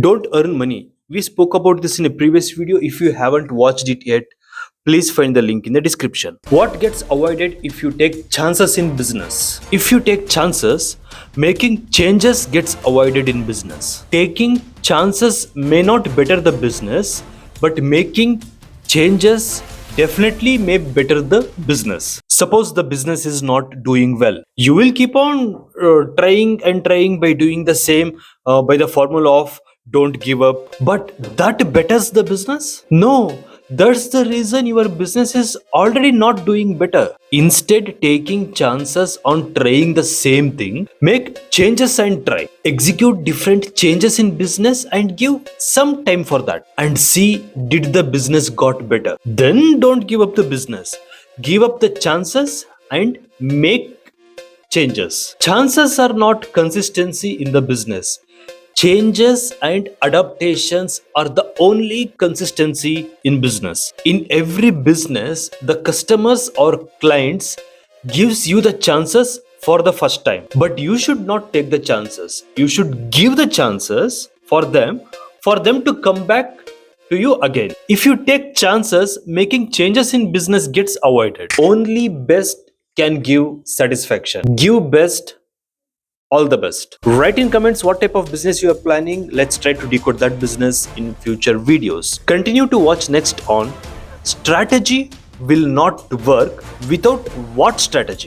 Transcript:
Don't earn money. We spoke about this in a previous video. If you haven't watched it yet, please find the link in the description. What gets avoided if you take chances in business? If you take chances, making changes gets avoided in business. Taking chances may not better the business, but making changes definitely may better the business. Suppose the business is not doing well. You will keep on trying and trying by doing the same by the formula of don't give up. But that betters the business? No, that's the reason your business is already not doing better. Instead, taking chances on trying the same thing, make changes and try. Execute different changes in business and give some time for that. And see, did the business got better? Then don't give up the business. Give up the chances and make changes. Chances are not consistency in the business. Changes and adaptations are the only consistency in business. In every business, the customers or clients gives you the chances for the first time. But you should not take the chances. You should give the chances for them to come back to you again. If you take chances, making changes in business gets avoided. Only best can give satisfaction. Give best. All the best. Write in comments what type of business you are planning. Let's try to decode that business in future videos. Continue to watch next on strategy will not work without what strategy?